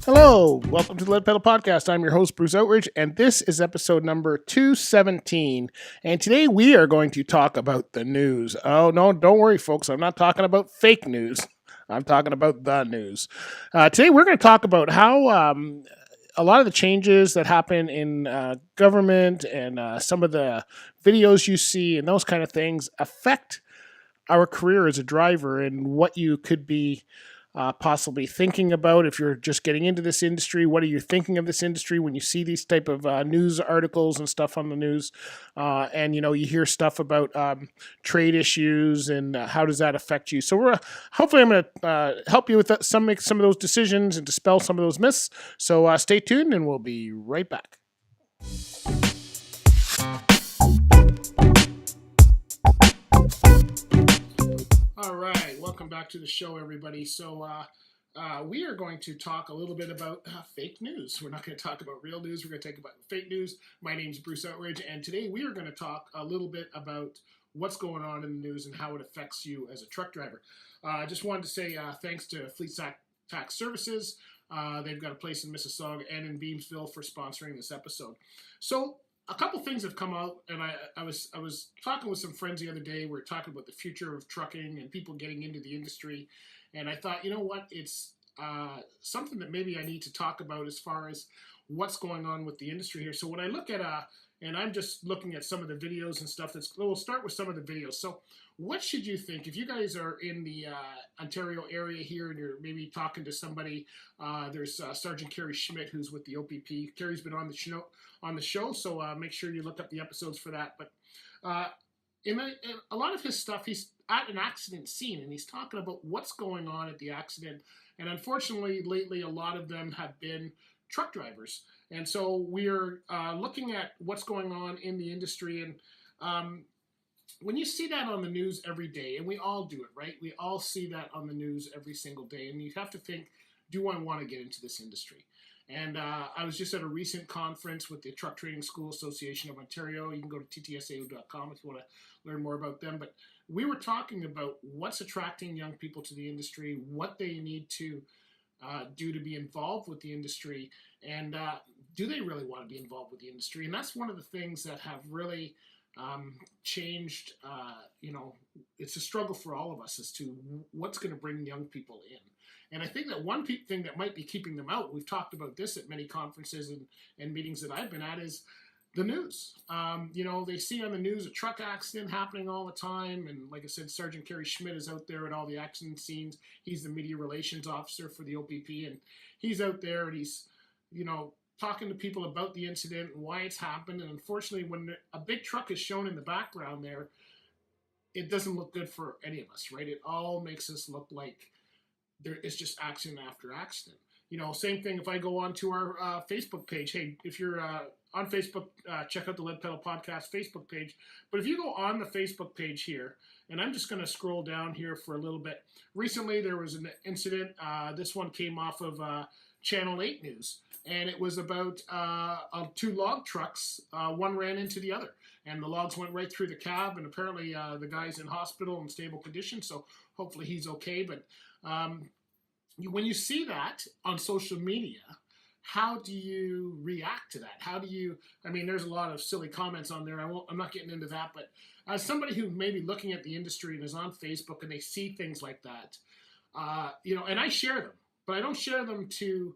Hello, welcome to the Lead Pedal Podcast. I'm your host, Bruce Outridge, and this is episode number 217. And today we are going to talk about the news. Oh, no, don't worry, folks. I'm not talking about fake news. I'm talking about the news. Today we're going to talk about how a lot of the changes that happen in government and some of the videos you see and those kind of things affect our career as a driver and what you could be possibly thinking about if you're just getting into this industry. What are you thinking of this industry when you see these type of news articles and stuff on the news? And you hear stuff about trade issues and how does that affect you? So hopefully I'm going to help you with that, make some of those decisions and dispel some of those myths. So stay tuned and we'll be right back. All right, welcome back to the show, everybody. So we are going to talk a little bit about fake news. We're not going to talk about real news. We're going to talk about fake news. My name is Bruce Outridge, and today we are going to talk a little bit about what's going on in the news and how it affects you as a truck driver. I just wanted to say thanks to Fleet Tax Services. They've got a place in Mississauga and in Beamsville for sponsoring this episode. So a couple things have come out, and I was talking with some friends the other day. We were talking about the future of trucking and people getting into the industry, and I thought, you know what, it's something that maybe I need to talk about as far as what's going on with the industry here. So when I look at and I'm just looking at some of the videos and stuff. We'll start with some of the videos. So what should you think if you guys are in the Ontario area here and you're maybe talking to somebody? There's Sergeant Kerry Schmidt, who's with the OPP. Kerry's been on the show, so make sure you look up the episodes for that. But in a lot of his stuff, he's at an accident scene and he's talking about what's going on at the accident. And unfortunately, lately, a lot of them have been truck drivers. And so we're looking at what's going on in the industry. And when you see that on the news every day, and we all do it, right? We all see that on the news every single day. And you have to think, do I want to get into this industry? And I was just at a recent conference with the Truck Training School Association of Ontario. You can go to ttsao.com if you want to learn more about them. But we were talking about what's attracting young people to the industry, what they need to do to be involved with the industry, and do they really want to be involved with the industry? And that's one of the things that have really changed. It's a struggle for all of us as to what's going to bring young people in. And I think that one thing that might be keeping them out, we've talked about this at many conferences and meetings that I've been at, is the news. They see on the news a truck accident happening all the time. And like I said, Sergeant Kerry Schmidt is out there at all the accident scenes. He's the media relations officer for the OPP. And he's out there and he's, talking to people about the incident and why it's happened. And unfortunately, when a big truck is shown in the background there, it doesn't look good for any of us, right? It all makes us look like it's just accident after accident. Same thing if I go on to our Facebook page. Hey, if you're on Facebook, check out the Lead Pedal Podcast Facebook page. But if you go on the Facebook page here, and I'm just going to scroll down here for a little bit. Recently, there was an incident. This one came off of Channel 8 News. And it was about two log trucks. One ran into the other. And the logs went right through the cab. And apparently the guy's in hospital in stable condition. So hopefully he's okay. But when you see that on social media, how do you react to that? There's a lot of silly comments on there. I'm not getting into that. But as somebody who may be looking at the industry and is on Facebook and they see things like that, and I share them. But I don't share them to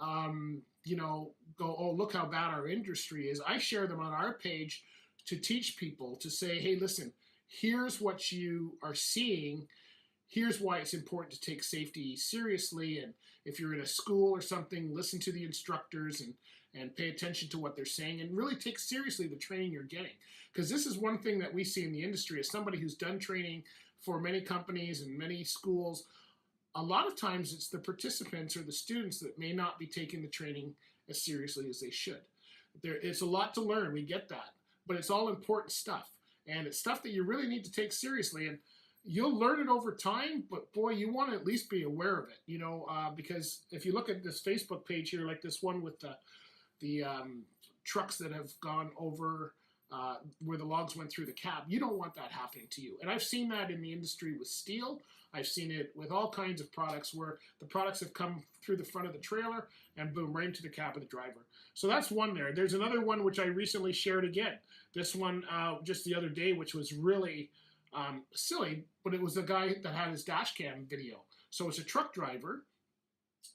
go, oh, look how bad our industry is. I share them on our page to teach people, to say, hey, listen, here's what you are seeing. Here's why it's important to take safety seriously. And if you're in a school or something, listen to the instructors and pay attention to what they're saying and really take seriously the training you're getting. Because this is one thing that we see in the industry as somebody who's done training for many companies and many schools. A lot of times it's the participants or the students that may not be taking the training as seriously as they should. It's a lot to learn, we get that, but it's all important stuff. And it's stuff that you really need to take seriously. And you'll learn it over time, but boy, you want to at least be aware of it, because if you look at this Facebook page here, like this one with the trucks that have gone over where the logs went through the cab. You don't want that happening to you. And I've seen that in the industry with steel. I've seen it with all kinds of products where the products have come through the front of the trailer and boom, right into the cab of the driver. So that's one there. There's another one which I recently shared again. This one just the other day, which was really silly, but it was a guy that had his dash cam video. So it's a truck driver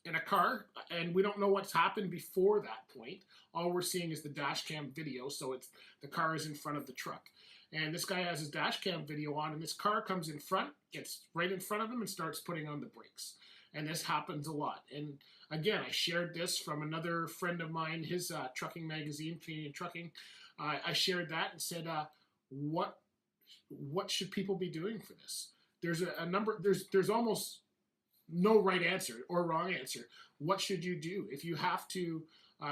in a car, and we don't know what's happened before that point. All we're seeing is the dash cam video, so it's the car is in front of the truck. And this guy has his dash cam video on, and this car comes in front, gets right in front of him, and starts putting on the brakes. And this happens a lot. And again, I shared this from another friend of mine, his trucking magazine, Canadian Trucking. I shared that and said, what should people be doing for this? There's a number, there's almost no right answer or wrong answer. What should you do? If you have to,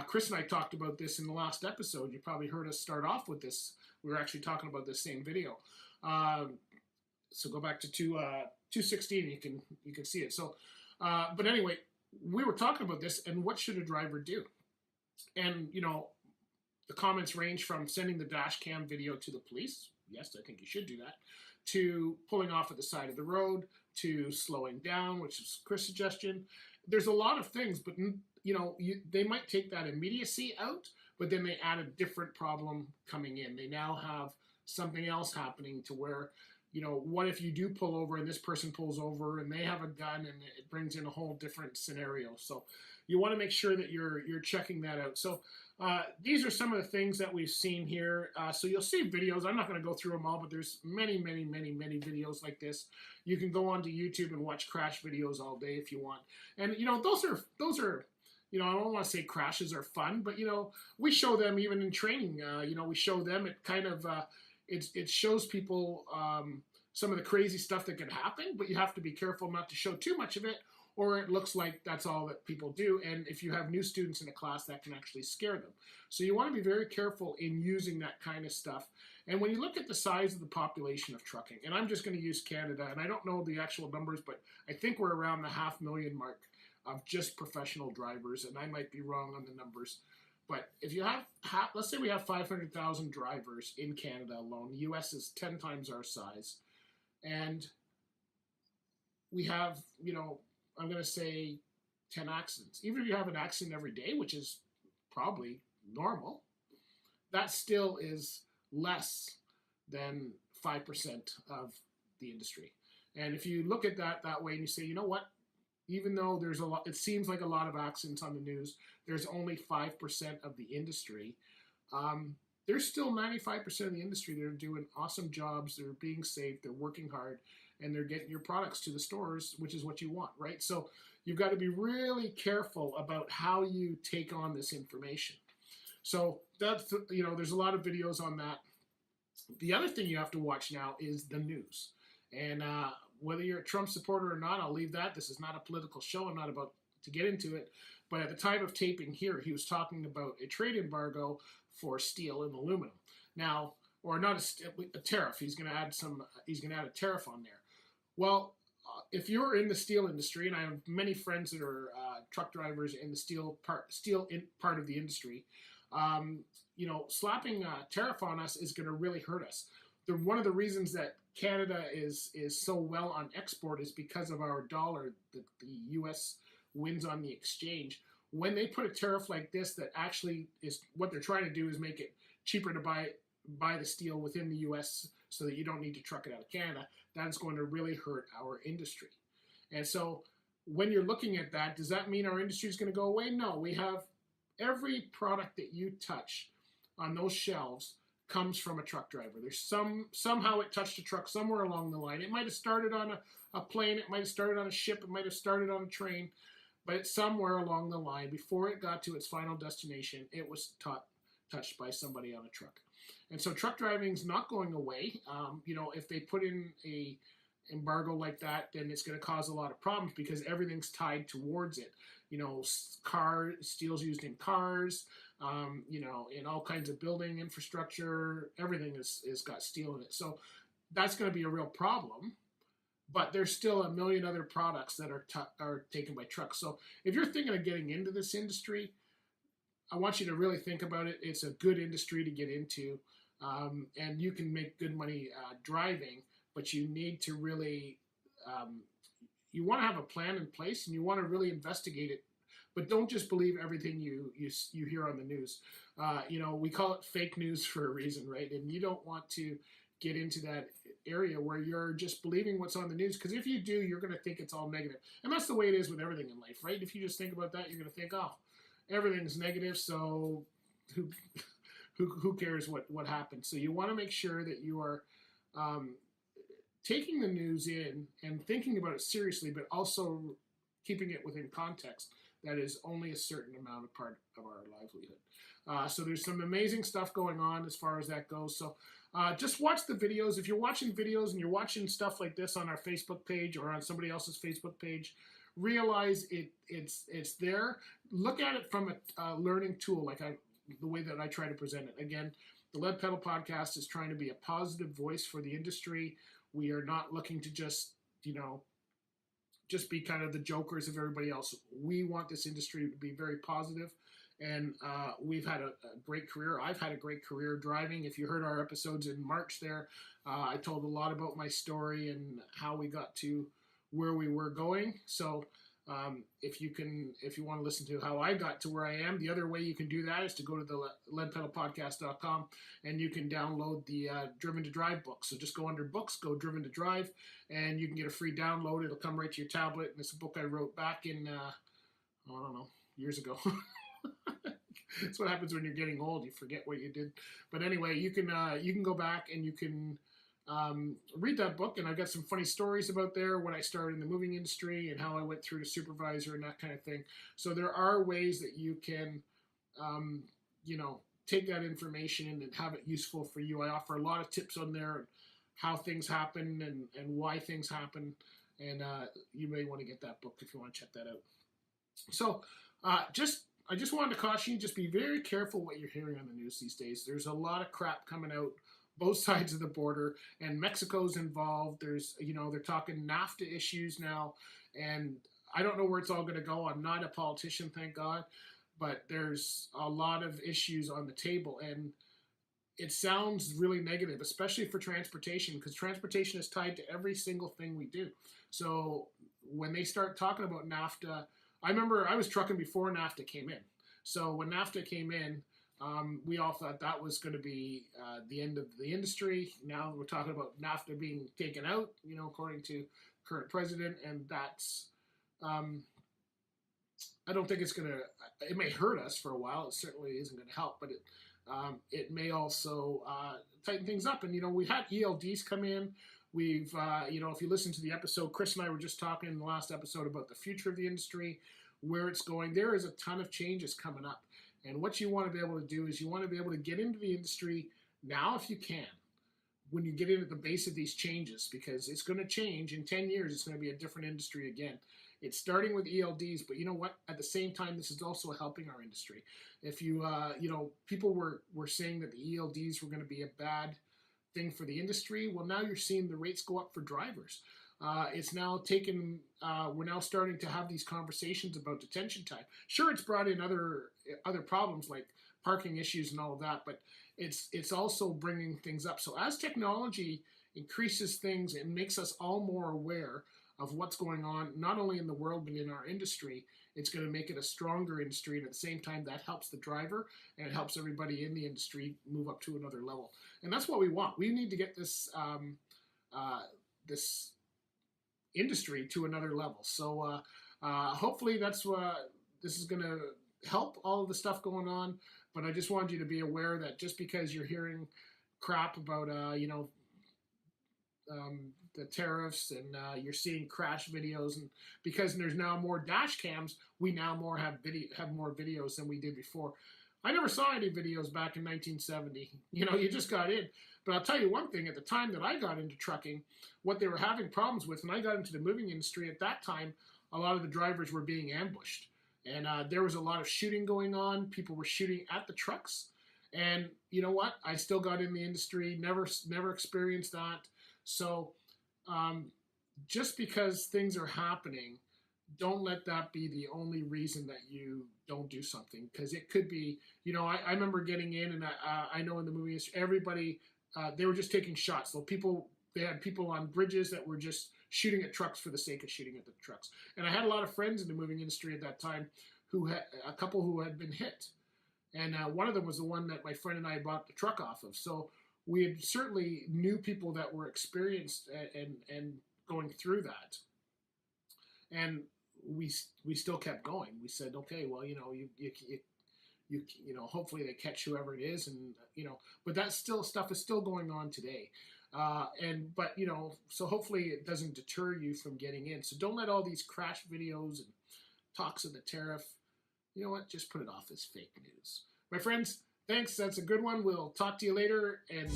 Chris and I talked about this in the last episode. You probably heard us start off with this. We were actually talking about this same video. So go back to 216, you can see it. So, but anyway, we were talking about this and what should a driver do? And, you know, the comments range from sending the dash cam video to the police. Yes, I think you should do that. To pulling off at the side of the road, to slowing down, which is Chris' suggestion. There's a lot of things, but you know, they might take that immediacy out, but then they add a different problem coming in. They now have something else happening to where, you know, what if you do pull over and this person pulls over and they have a gun, and it brings in a whole different scenario. So you want to make sure that you're checking that out. So these are some of the things that we've seen here. So you'll see videos. I'm not going to go through them all, but there's many videos like this. You can go onto YouTube and watch crash videos all day if you want. And, you know, those are, you know, I don't want to say crashes are fun, but, you know, we show them even in training. You know, we show them. It kind of, it shows people some of the crazy stuff that can happen, but you have to be careful not to show too much of it, or it looks like that's all that people do. And if you have new students in a class, that can actually scare them. So you want to be very careful in using that kind of stuff. And when you look at the size of the population of trucking, and I'm just going to use Canada, and I don't know the actual numbers, but I think we're around the 500,000 mark of just professional drivers, and I might be wrong on the numbers. But if you have, let's say we have 500,000 drivers in Canada alone. The US is 10 times our size. And we have, you know, I'm going to say 10 accidents. Even if you have an accident every day, which is probably normal, that still is less than 5% of the industry. And if you look at that way and you say, you know what, even though there's a lot, it seems like a lot of accidents on the news, there's only 5% of the industry. There's still 95% of the industry that are doing awesome jobs. They're being safe, they're working hard, and they're getting your products to the stores, which is what you want, right? So you've got to be really careful about how you take on this information. So that's, you know, there's a lot of videos on that. The other thing you have to watch now is the news. And whether you're a Trump supporter or not, I'll leave that. This is not a political show. I'm not about to get into it. But at the time of taping here, he was talking about a trade embargo for steel and aluminum. Now, or not a tariff. He's going to add a tariff on there. Well, if you're in the steel industry, and I have many friends that are truck drivers in the steel part of the industry, you know, slapping a tariff on us is going to really hurt us. One of the reasons that Canada is so well on export is because of our dollar. The U.S. wins on the exchange. When they put a tariff like this, that actually is what they're trying to do is make it cheaper to buy the steel within the U.S. so that you don't need to truck it out of Canada. That's going to really hurt our industry. And so when you're looking at that, does that mean our industry is going to go away? No, we have every product that you touch on those shelves comes from a truck driver. There's somehow it touched a truck somewhere along the line. It might have started on a plane, it might have started on a ship, it might have started on a train, but it's somewhere along the line before it got to its final destination, it was touched by somebody on a truck. And so truck driving is not going away. You know, if they put in a embargo like that, then it's going to cause a lot of problems because everything's tied towards it. You know, steel's used in cars, you know, in all kinds of building infrastructure. Everything is got steel in it. So that's going to be a real problem. But there's still a million other products that are taken by trucks. So if you're thinking of getting into this industry, I want you to really think about it. It's a good industry to get into. and you can make good money driving, but you need to really you want to have a plan in place, and you want to really investigate it, but don't just believe everything you hear on the news. We call it fake news for a reason, right? And you don't want to get into that area where you're just believing what's on the news, because if you do, you're going to think it's all negative, and that's the way it is with everything in life, right? If you just think about that, you're going to think, oh, everything's negative, so who who cares what happens? So you want to make sure that you are taking the news in and thinking about it seriously, but also keeping it within context. That is only a certain amount of part of our livelihood. So there's some amazing stuff going on as far as that goes. So just watch the videos. If you're watching videos and you're watching stuff like this on our Facebook page or on somebody else's Facebook page, realize it's there. Look at it from a learning tool, the way that I try to present it. Again, the Lead Pedal Podcast is trying to be a positive voice for the industry. We are not looking to just be kind of the jokers of everybody else. We want this industry to be very positive, and we've had a great career. I've had a great career driving. If you heard our episodes in March there, I told a lot about my story and how we got to where we were going. So if you want to listen to how I got to where I am, the other way you can do that is to go to the leadpedalpodcast.com, and you can download the Driven to Drive book. So just go under books, go Driven to Drive, and you can get a free download. It'll come right to your tablet, and it's a book I wrote back in, I don't know, years ago. That's what happens when you're getting old. You forget what you did. But anyway, you can go back and you can read that book, and I've got some funny stories about there when I started in the moving industry and how I went through to supervisor and that kind of thing. So there are ways that you can, take that information and have it useful for you. I offer a lot of tips on there on how things happen and why things happen, and you may want to get that book if you want to check that out. So I just wanted to caution you, just be very careful what you're hearing on the news these days. There's a lot of crap coming out both sides of the border, and Mexico's involved. There's, they're talking NAFTA issues now, and I don't know where it's all going to go. I'm not a politician, thank God, but there's a lot of issues on the table, and it sounds really negative, especially for transportation, because transportation is tied to every single thing we do. So when they start talking about NAFTA, I remember I was trucking before NAFTA came in. So when NAFTA came in, we all thought that was going to be the end of the industry. Now we're talking about NAFTA being taken out, according to current president, and that's, I don't think it's going to, it may hurt us for a while. It certainly isn't going to help, but it may also tighten things up. And, we had ELDs come in. We've, if you listen to the episode, Chris and I were just talking in the last episode about the future of the industry, where it's going. There is a ton of changes coming up. And what you want to be able to do is you want to be able to get into the industry now if you can, when you get into the base of these changes, because it's going to change. In 10 years, it's going to be a different industry again. It's starting with ELDs, but you know what? At the same time, this is also helping our industry. If you, people were saying that the ELDs were going to be a bad thing for the industry. Well, now you're seeing the rates go up for drivers. It's now taken, we're now starting to have these conversations about detention time. Sure, it's brought in other problems like parking issues and all of that, but it's also bringing things up. So as technology increases things and makes us all more aware of what's going on, not only in the world, but in our industry, it's going to make it a stronger industry. And at the same time, that helps the driver and it helps everybody in the industry move up to another level. And that's what we want. We need to get this, this industry to another level. So hopefully that's what this is going to help all of the stuff going on. But I just wanted you to be aware that just because you're hearing crap about, the tariffs and you're seeing crash videos, and because there's now more dash cams, we now have more videos than we did before. I never saw any videos back in 1970. You just got in. But I'll tell you one thing, at the time that I got into trucking, what they were having problems with, and I got into the moving industry at that time, a lot of the drivers were being ambushed. And there was a lot of shooting going on. People were shooting at the trucks. And you know what? I still got in the industry, never experienced that. So just because things are happening don't let that be the only reason that you don't do something, because it could be, I remember getting in, and I know in the movie everybody, they were just taking shots. So they had people on bridges that were just shooting at trucks for the sake of shooting at the trucks. And I had a lot of friends in the moving industry at that time who had a couple who had been hit. And one of them was the one that my friend and I bought the truck off of. So we had certainly knew people that were experienced and going through that. And we still kept going. We said, okay, well, hopefully they catch whoever it is, and but that stuff is still going on today. So hopefully it doesn't deter you from getting in. So don't let all these crash videos and talks of the tariff, just put it off as fake news. My friends, thanks. That's a good one. We'll talk to you later, and